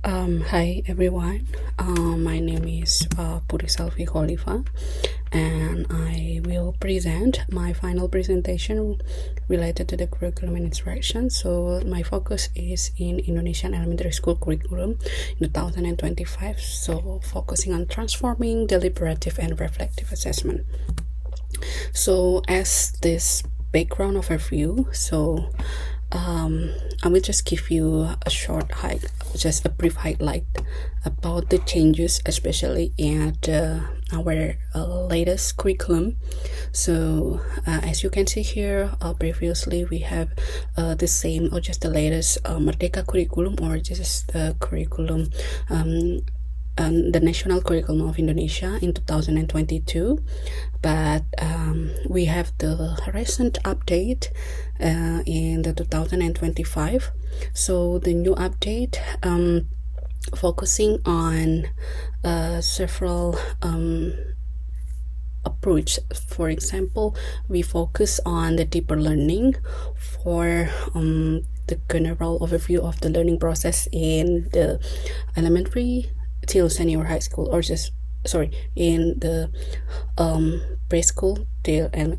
Hi everyone. My name is Puri Salvi Khalifa, and I will present my final presentation related to the curriculum and instruction. So my focus is in Indonesian elementary school curriculum in 2025. So focusing on transforming deliberative and reflective assessment. So as this background overview, I will just give you just a brief highlight about the changes, especially at our latest curriculum. So as you can see here, previously we have the same or just the latest Merdeka curriculum, or just the curriculum the national curriculum of Indonesia in 2022, but we have the recent update in the 2025. So the new update focusing on several approach. For example, we focus on the deeper learning for the general overview of the learning process in the elementary till senior high school, or in the preschool till and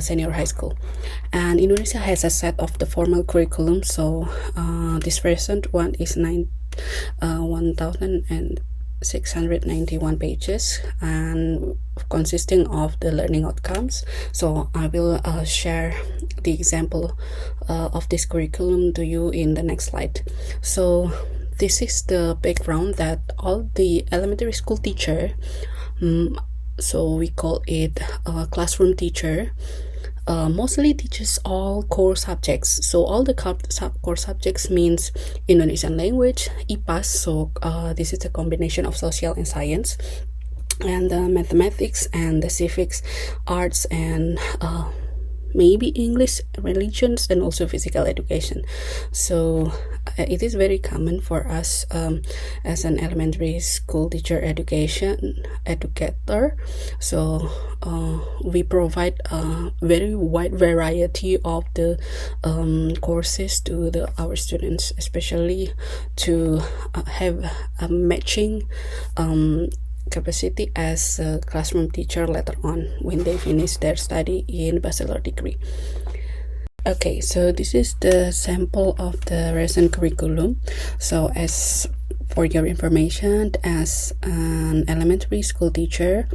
senior high school. And Indonesia has a set of the formal curriculum, so this recent one is 1,691 pages and consisting of the learning outcomes. So I will share the example of this curriculum to you in the next slide. So this is the background that all the elementary school teacher, so we call it a classroom teacher, mostly teaches all core subjects. So all the core subjects means Indonesian language, IPAS, so this is a combination of social and science, and the mathematics and the civics, arts, and maybe English, religions, and also physical education. So it is very common for us as an elementary school teacher educator. So we provide a very wide variety of the courses to our students, especially to have a matching capacity as a classroom teacher later on when they finish their study in bachelor degree. Okay, so this is the sample of the recent curriculum. So as for your information, as an elementary school teacher,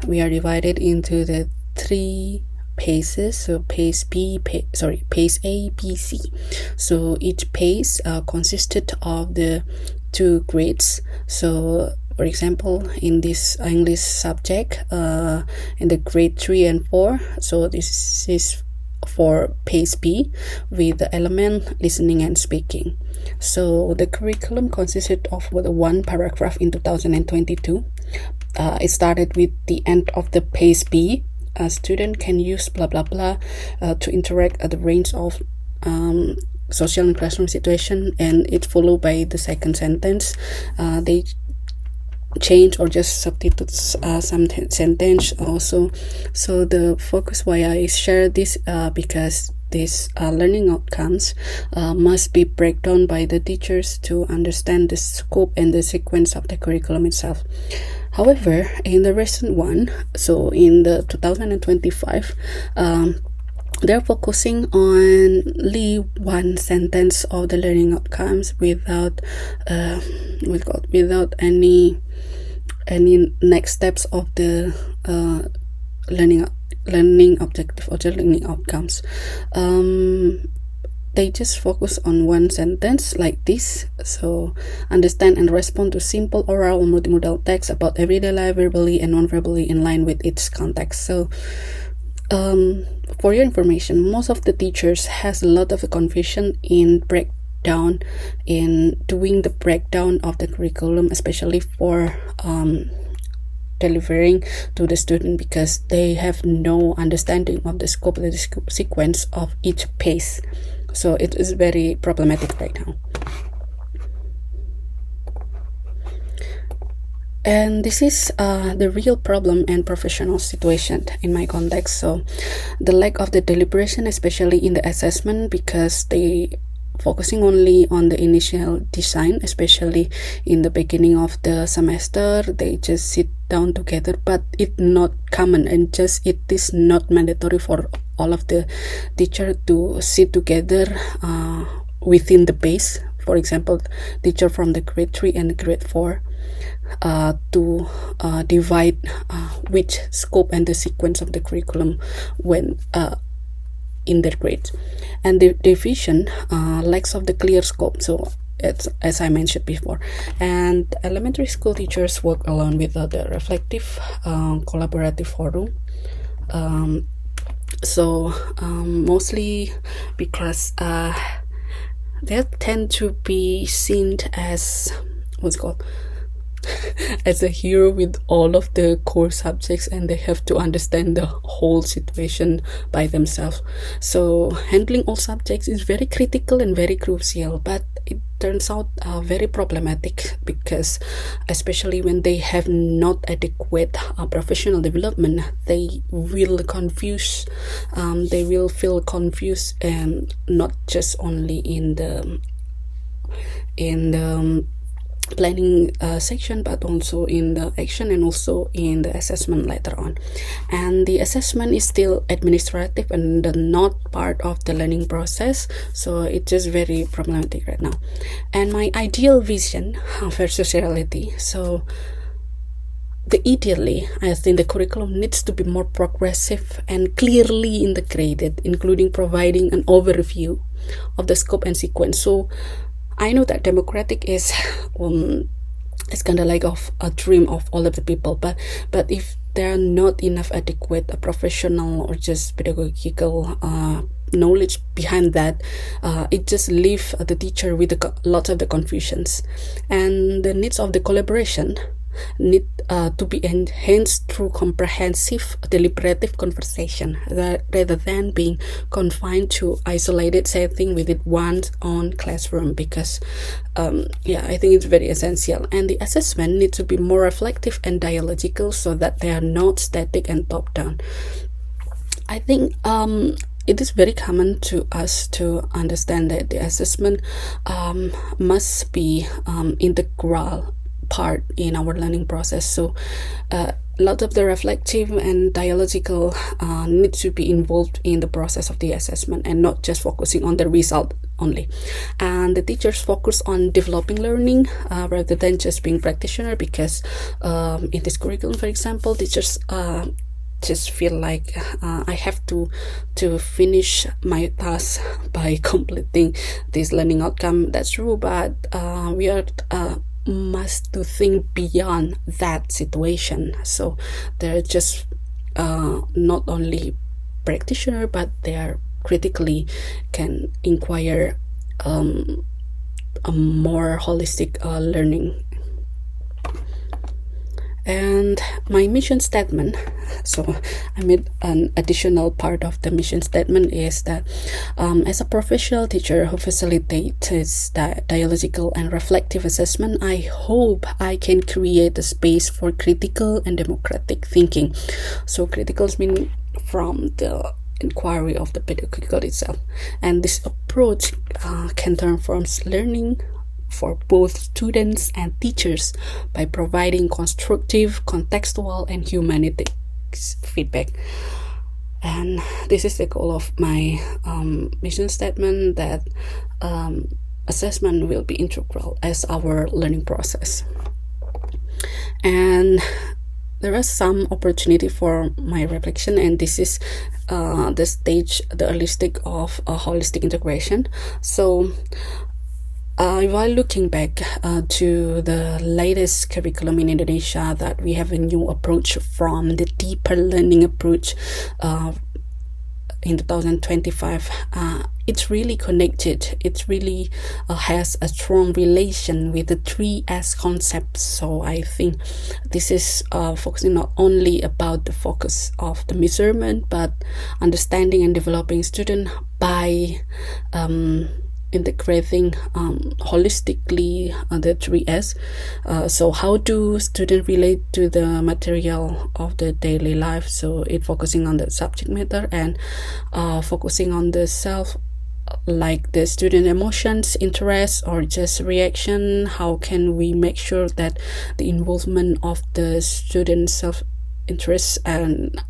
we are divided into the three paces. So pace A, B, C. So each pace consisted of the 2 grades. So for example, in this English subject, in the grade 3 and 4, so this is for pace B with the element listening and speaking. So the curriculum consisted of one paragraph in 2022. It started with the end of the pace B. A student can use blah blah blah to interact at the range of social and classroom situation, and it followed by the second sentence. They change or just substitute some sentence also. So the focus why I share this because these learning outcomes must be breakdown by the teachers to understand the scope and the sequence of the curriculum itself. However, in the recent one, so in the 2025, they're focusing on only one sentence of the learning outcomes without any next steps of the learning objective or the learning outcomes. They just focus on one sentence like this. So understand and respond to simple oral or multimodal text about everyday life, verbally and non-verbally, in line with its context. So for your information, most of the teachers has a lot of confusion in doing the breakdown of the curriculum, especially for delivering to the student, because they have no understanding of the scope of the sequence of each pace. So it is very problematic right now. And this is the real problem and professional situation in my context. So the lack of the deliberation, especially in the assessment, because they focusing only on the initial design, especially in the beginning of the semester. They just sit down together, but it's not common, and just it is not mandatory for all of the teacher to sit together within the base. For example, teacher from the grade 3 and grade 4 to divide which scope and the sequence of the curriculum when in their grades. And the division lacks of the clear scope, so it's, as I mentioned before. And elementary school teachers work alone with the reflective collaborative forum. Mostly because they tend to be seen as what's called as a hero with all of the core subjects, and they have to understand the whole situation by themselves. So handling all subjects is very critical and very crucial, but it turns out very problematic, because especially when they have not adequate professional development, they will they will feel confused, and not just only in the planning section, but also in the action and also in the assessment later on. And the assessment is still administrative and not part of the learning process, so it's just very problematic right now. And my ideal vision versus reality. So ideally, I think the curriculum needs to be more progressive and clearly integrated, including providing an overview of the scope and sequence. So I know that democratic is it's kind of like of a dream of all of the people, but if there are not enough adequate professional or just pedagogical knowledge behind that, it just leaves the teacher with lots of the confusions. And the needs of the collaboration need to be enhanced through comprehensive deliberative conversation, rather than being confined to isolated setting within one's own classroom, because I think it's very essential. And the assessment needs to be more reflective and dialogical, so that they are not static and top down. I think it is very common to us to understand that the assessment must be integral part in our learning process. So a lot of the reflective and dialogical need to be involved in the process of the assessment, and not just focusing on the result only. And the teachers focus on developing learning rather than just being practitioner, because in this curriculum, for example, teachers just feel like I have to finish my task by completing this learning outcome. That's true, but we are must to think beyond that situation. So they're just not only practitioner, but they are critically can inquire a more holistic learning. And my mission statement, so I made an additional part of the mission statement, is that as a professional teacher who facilitates dialogical and reflective assessment, I hope I can create a space for critical and democratic thinking. So critical means from the inquiry of the pedagogical itself, and this approach can transform learning for both students and teachers by providing constructive, contextual, and humanities feedback. And this is the goal of my mission statement, that assessment will be integral as our learning process. And there is some opportunity for my reflection, and this is the early stage of a holistic integration. So while looking back to the latest curriculum in Indonesia, that we have a new approach from the deeper learning approach in 2025. It's really connected. It really has a strong relation with the 3S concept. So I think this is focusing not only about the focus of the measurement, but understanding and developing student by integrating holistically the 3S. So how do students relate to the material of the daily life? So it focusing on the subject matter and focusing on the self like the student emotions, interests, or just reaction. How can we make sure that the involvement of the student self-interest and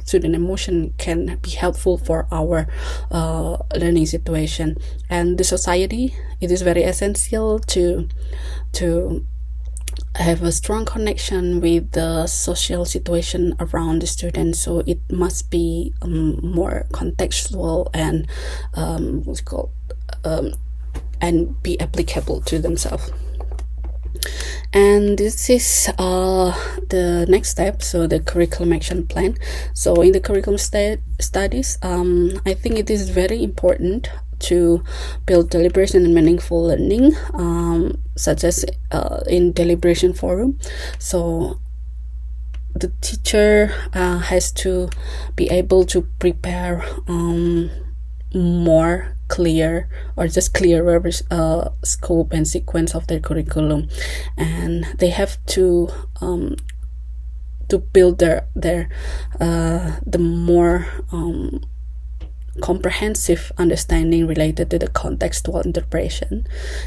student emotion can be helpful for our learning situation? And the society, it is very essential to have a strong connection with the social situation around the student, so it must be more contextual and what's called and be applicable to themselves. And this is the next step, so the curriculum action plan. So in the curriculum studies, I think it is very important to build deliberation and meaningful learning, such as in deliberation forum. So the teacher has to be able to prepare more clear or just clearer scope and sequence of their curriculum, and they have to build their the more comprehensive understanding related to the contextual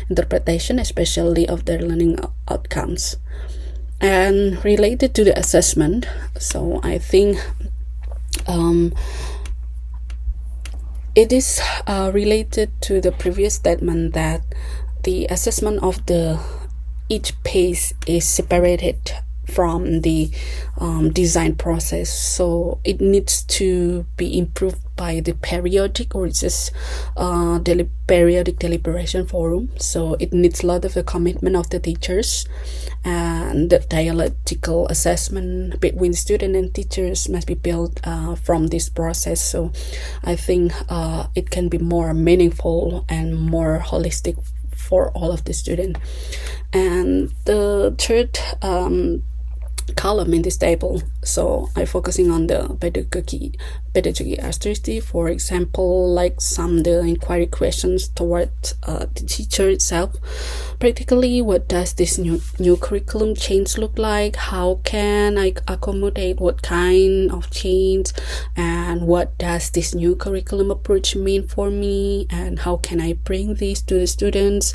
interpretation, especially of their learning outcomes. And related to the assessment, so I think it is related to the previous statement that the assessment of each phase is separated from the design process, so it needs to be improved by the periodic or just periodic deliberation forum. So it needs a lot of the commitment of the teachers, and the dialectical assessment between student and teachers must be built from this process. So I think it can be more meaningful and more holistic for all of the students. And the third column in this table, so I'm focusing on the pedagogy strategy. For example, like the inquiry questions toward the teacher itself. Practically, what does this new curriculum change look like? How can I accommodate what kind of change? And what does this new curriculum approach mean for me? And how can I bring this to the students?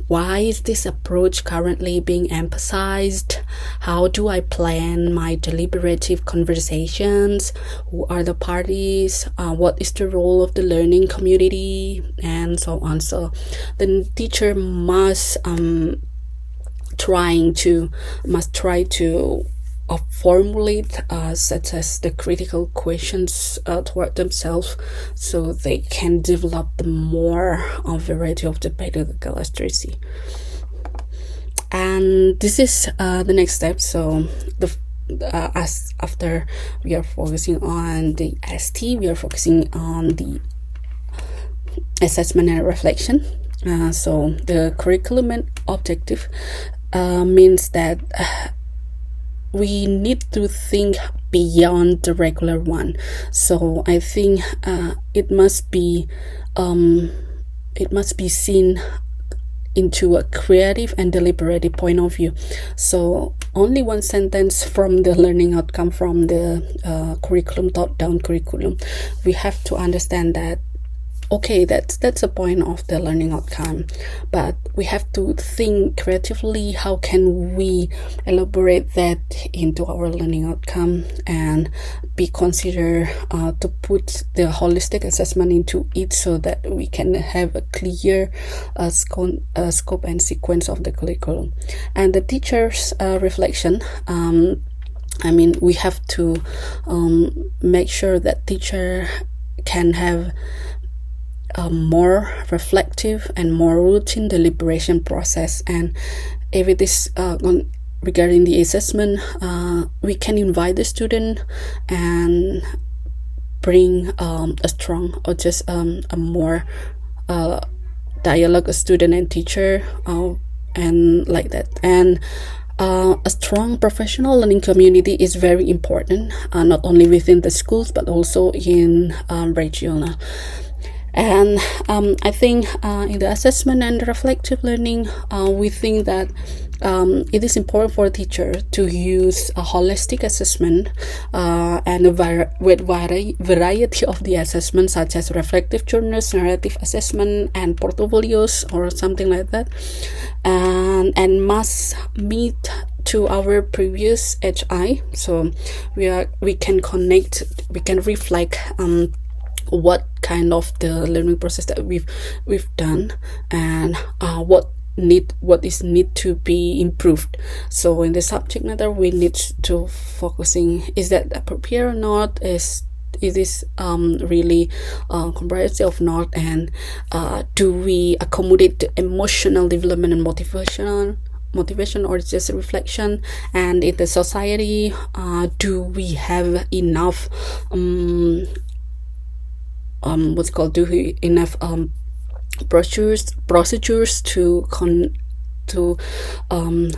Why is this approach currently being emphasized? How do I plan my deliberative conversations? Who are the parties? What is the role of the learning community? And so on. So the teacher must try to formulate such as the critical questions toward themselves, so they can develop the more variety of the pedagogical strategy. And this is the next step. So as after we are focusing on the ST, we are focusing on the assessment and reflection. So the curriculum and objective means that we need to think beyond the regular one. So I think it must be seen into a creative and deliberative point of view. So only one sentence from the learning outcome from the curriculum, top-down curriculum, we have to understand that okay, that's a point of the learning outcome, but we have to think creatively, how can we elaborate that into our learning outcome and be considered to put the holistic assessment into it, so that we can have a clear scope and sequence of the curriculum. And the teacher's reflection, we have to make sure that teacher can have a more reflective and more routine deliberation process. And if it is regarding the assessment, we can invite the student and bring a strong or just a more dialogue of student and teacher, and like that. And a strong professional learning community is very important, not only within the schools but also in regional. And I think in the assessment and reflective learning, we think that it is important for a teacher to use a holistic assessment and with variety of the assessments, such as reflective journals, narrative assessment, and portfolios, or something like that, and must meet to our previous HI. So we can connect, we can reflect what kind of the learning process that we've done, and what is need to be improved. So in the subject matter, we need to focusing, is that appropriate or not, is it is really comprehensive or not, and do we accommodate the emotional development and motivation, or just reflection? And in the society, do we have enough do we enough procedures to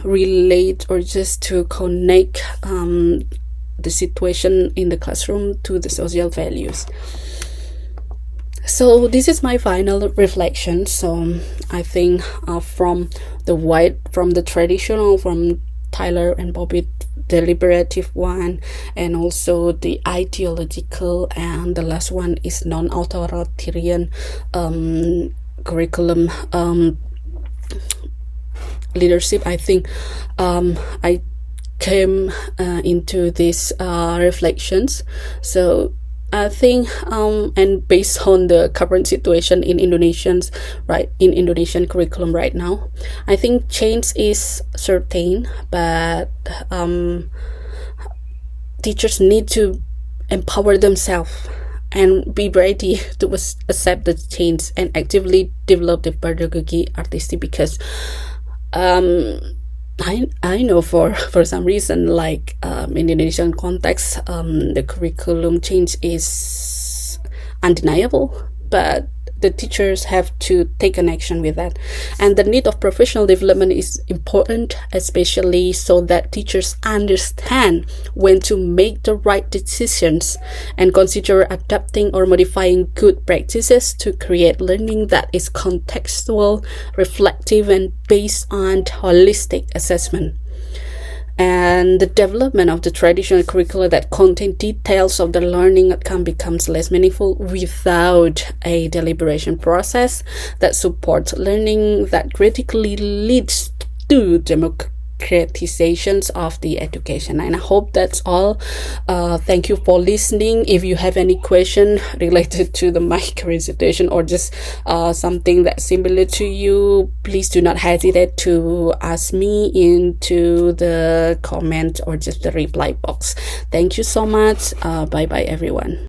relate, or just to connect the situation in the classroom to the social values. So this is my final reflection. So I think from the traditional, from Tyler and Bobby, deliberative one, and also the ideological, and the last one is non-authoritarian curriculum leadership, I think I came into these reflections. So I think and based on the current situation in Indonesian curriculum right now, I think change is certain, but teachers need to empower themselves and be ready to accept the change and actively develop the pedagogy artistic, because I know for some reason, like in Indonesian context, the curriculum change is undeniable, but the teachers have to take an action with that. And the need of professional development is important, especially so that teachers understand when to make the right decisions and consider adapting or modifying good practices to create learning that is contextual, reflective, and based on holistic assessment. And the development of the traditional curricula that contain details of the learning outcome becomes less meaningful without a deliberation process that supports learning that critically leads to democratizations of the education. And I hope that's all. Thank you for listening. If you have any question related to my current situation, or just something that's similar to you, please do not hesitate to ask me into the comment or just the reply box. Thank you so much. Bye bye everyone.